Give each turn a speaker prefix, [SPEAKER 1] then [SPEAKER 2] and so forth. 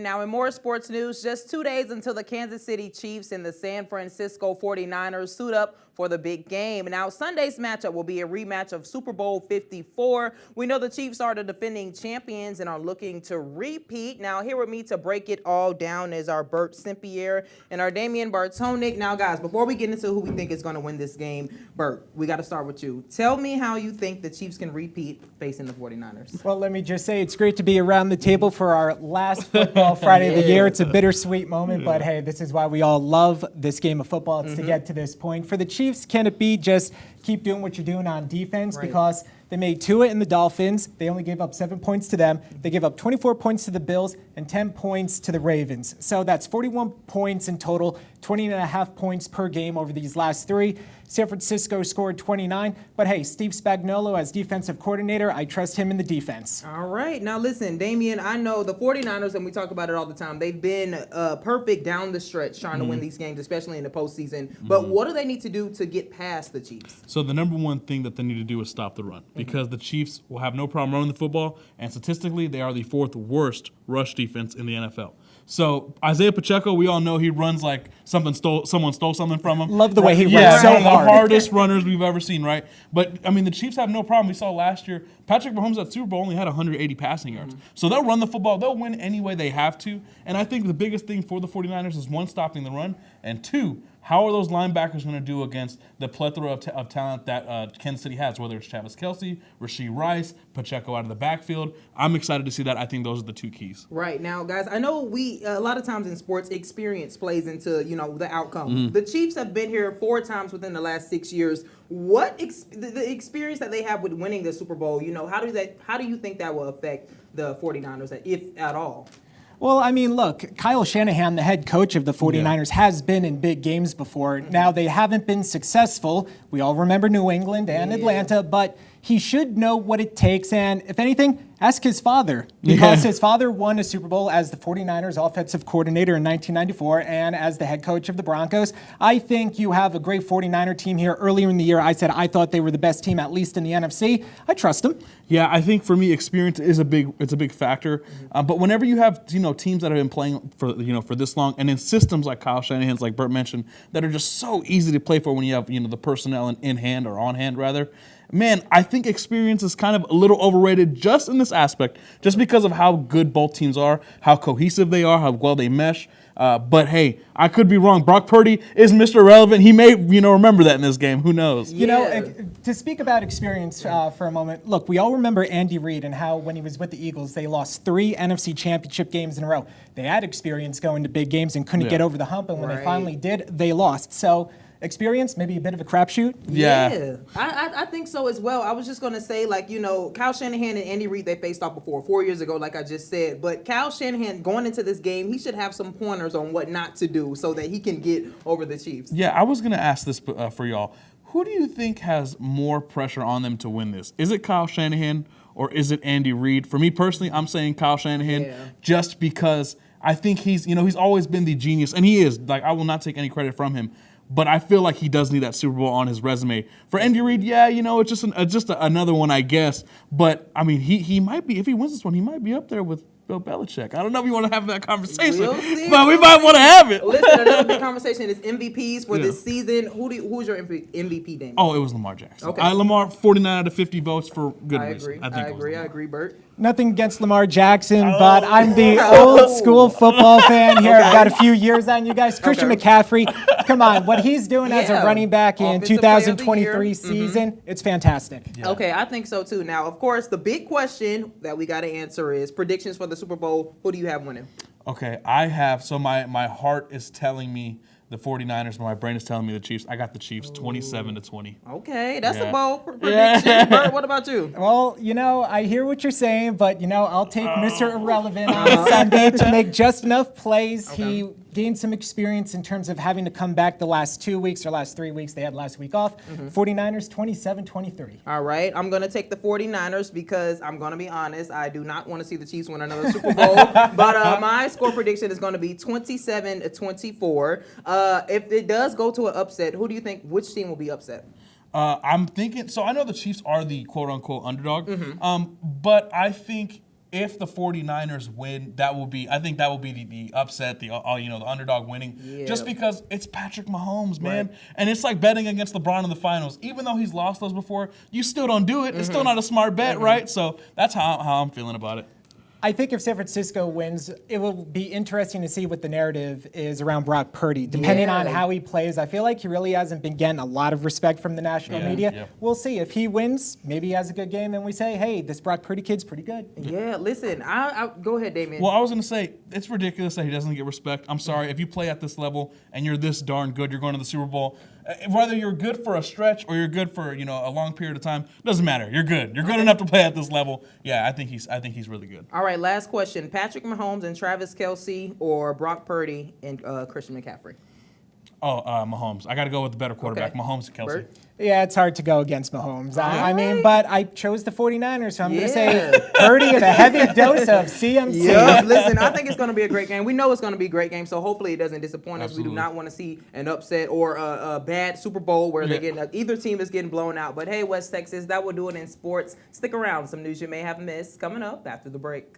[SPEAKER 1] Now, in more sports news, just 2 days until the Kansas City Chiefs and the San Francisco 49ers suit up for the big game. Now, Sunday's matchup will be a rematch of Super Bowl 54. We know the Chiefs are the defending champions and are looking to repeat. Now, here with me to break it all down is our Bert St-Pierre and our Damian Bartonic. Now, guys, before we get into who we think is going to win this game, Bert, we got to start with you. Tell me how you think the Chiefs can repeat facing the 49ers.
[SPEAKER 2] Well, let me just say it's great to be around the table for our last football Friday of the year. It's a bittersweet moment, but hey, this is why we all love this game of football. It's to get to this point. For the Chiefs, can it be just keep doing what you're doing on defense?
[SPEAKER 1] Right.
[SPEAKER 2] Because they made Tua and the Dolphins. They only gave up 7 points to them. They gave up 24 points to the Bills and 10 points to the Ravens. So that's 41 points in total, 20.5 points per game over these last three. San Francisco scored 29. But hey, Steve Spagnuolo as defensive coordinator, I trust him in the defense.
[SPEAKER 1] All right. Now, listen, Damian, I know the 49ers, and we talk about it all the time, they've been perfect down the stretch trying to win these games, especially in the postseason. But what do they need to do to get past the Chiefs?
[SPEAKER 3] So the number one thing that they need to do is stop the run because the Chiefs will have no problem running the football, and statistically, they are the fourth worst rush defense in the NFL. So Isaiah Pacheco, we all know he runs like someone stole something from him.
[SPEAKER 2] Love the way he
[SPEAKER 3] Yeah,
[SPEAKER 2] runs so
[SPEAKER 3] one of the
[SPEAKER 2] hard.
[SPEAKER 3] hardest runners we've ever seen, right? But I mean, the Chiefs have no problem. We saw last year, Patrick Mahomes at Super Bowl only had 180 passing yards. So they'll run the football. They'll win any way they have to. And I think the biggest thing for the 49ers is, one, stopping the run, and two, how are those linebackers going to do against the plethora of talent that Kansas City has, whether it's Travis Kelce, Rashee Rice, Pacheco out of the backfield? I'm excited to see that. I think those are the two keys.
[SPEAKER 1] Right. Now, guys, I know a lot of times in sports, experience plays into, the outcome. The Chiefs have been here 4 times within the last 6 years. What the experience that they have with winning the Super Bowl, how do you think that will affect the 49ers, if at all?
[SPEAKER 2] Well, I mean, look, Kyle Shanahan, the head coach of the 49ers, has been in big games before. Now, they haven't been successful. We all remember New England and Atlanta, but he should know what it takes. And if anything, ask his father, because his father won a Super Bowl as the 49ers offensive coordinator in 1994 and as the head coach of the Broncos. I think you have a great 49er team here. Earlier in the year, I said I thought they were the best team, at least in the NFC. I trust them.
[SPEAKER 3] Yeah, I think for me, experience is a big factor. But whenever you have teams that have been playing for for this long, and in systems like Kyle Shanahan's, like Bert mentioned, that are just so easy to play for when you have the personnel in hand, or on hand rather. Man, I think experience is kind of a little overrated just in this aspect, just because of how good both teams are, how cohesive they are, how well they mesh. But hey, I could be wrong. Brock Purdy is Mr. Irrelevant. He may, remember that in this game. Who knows?
[SPEAKER 2] To speak about experience for a moment, look, we all remember Andy Reid and how when he was with the Eagles, they lost 3 NFC championship games in a row. They had experience going to big games and couldn't get over the hump, and when they finally did, they lost. So experience, maybe a bit of a crapshoot.
[SPEAKER 1] Yeah. I think so as well. I was just going to say, Kyle Shanahan and Andy Reid, they faced off before 4 years ago, like I just said. But Kyle Shanahan, going into this game, he should have some pointers on what not to do so that he can get over the Chiefs.
[SPEAKER 3] Yeah, I was going to ask this for y'all. Who do you think has more pressure on them to win this? Is it Kyle Shanahan or is it Andy Reid? For me personally, I'm saying Kyle Shanahan just because I think he's always been the genius, and he is. I will not take any credit from him. But I feel like he does need that Super Bowl on his resume. For Andy Reid, it's just another one, I guess. But I mean, he might be, if he wins this one, he might be up there with Bill Belichick. I don't know if you want to have that conversation, but we might want to have it.
[SPEAKER 1] Listen, another big conversation is MVPs for this season. Who's your MVP, Damon?
[SPEAKER 3] Oh, it was Lamar Jackson.
[SPEAKER 1] Okay.
[SPEAKER 3] Lamar, 49 out of 50 votes for good reason.
[SPEAKER 1] I agree, Bert.
[SPEAKER 2] Nothing against Lamar Jackson, but I'm the old school football fan here. I've got a few years on you guys. Christian McCaffrey, come on. What he's doing as a running back in
[SPEAKER 1] Offensive Player of the
[SPEAKER 2] 2023 season, it's fantastic.
[SPEAKER 1] Yeah. Okay, I think so too. Now, of course, the big question that we got to answer is predictions for the Super Bowl. Who do you have winning?
[SPEAKER 3] Okay, I have. So my heart is telling me the 49ers, but my brain is telling me the Chiefs. I got the Chiefs 27-20.
[SPEAKER 1] Okay, that's a bold prediction. Bert, what about you?
[SPEAKER 2] Well, I hear what you're saying, but, I'll take Mr. Irrelevant on Sunday to make just enough plays. He gained some experience in terms of having to come back the last 2 weeks or last 3 weeks. They had last week off. 49ers 27-23.
[SPEAKER 1] All right, I'm going to take the 49ers because I'm going to be honest. I do not want to see the Chiefs win another Super Bowl. But my score prediction is going to be 27-24. If it does go to an upset, who do you think, which team will be upset?
[SPEAKER 3] I'm thinking, so I know the Chiefs are the quote-unquote underdog, but I think if the 49ers win, I think that will be the upset, the underdog winning.
[SPEAKER 1] Yeah.
[SPEAKER 3] Just because it's Patrick Mahomes, man.
[SPEAKER 1] Right.
[SPEAKER 3] And it's like betting against LeBron in the finals. Even though he's lost those before, you still don't do it. It's still not a smart bet, right? So that's how I'm feeling about it.
[SPEAKER 2] I think if San Francisco wins, it will be interesting to see what the narrative is around Brock Purdy. Depending on how he plays, I feel like he really hasn't been getting a lot of respect from the national media.
[SPEAKER 3] Yeah.
[SPEAKER 2] We'll see. If he wins, maybe he has a good game, and we say, hey, this Brock Purdy kid's pretty good.
[SPEAKER 1] Yeah, listen, I go ahead, Damien.
[SPEAKER 3] Well, I was going to say, it's ridiculous that he doesn't get respect. I'm sorry. If you play at this level and you're this darn good, you're going to the Super Bowl, whether you're good for a stretch or you're good for a long period of time, doesn't matter. You're good. You're good enough to play at this level. Yeah, I think he's really good.
[SPEAKER 1] All right, last question. Patrick Mahomes and Travis Kelce or Brock Purdy and Christian McCaffrey?
[SPEAKER 3] Oh, Mahomes. I got to go with the better quarterback,
[SPEAKER 1] Okay.
[SPEAKER 3] Mahomes and Kelsey.
[SPEAKER 1] Bert?
[SPEAKER 2] Yeah, it's hard to go against Mahomes. I mean,
[SPEAKER 1] right.
[SPEAKER 2] but I chose the 49ers, so I'm going to
[SPEAKER 1] Yeah.
[SPEAKER 2] say Purdy and a heavy dose of CMC.
[SPEAKER 1] Yeah, listen, I think it's going to be a great game. We know it's going to be a great game, so hopefully it doesn't disappoint us. We
[SPEAKER 3] Absolutely.
[SPEAKER 1] do not want to see an upset or a bad Super Bowl where either team is getting blown out. But hey, West Texas, that will do it in sports. Stick around. Some news you may have missed coming up after the break.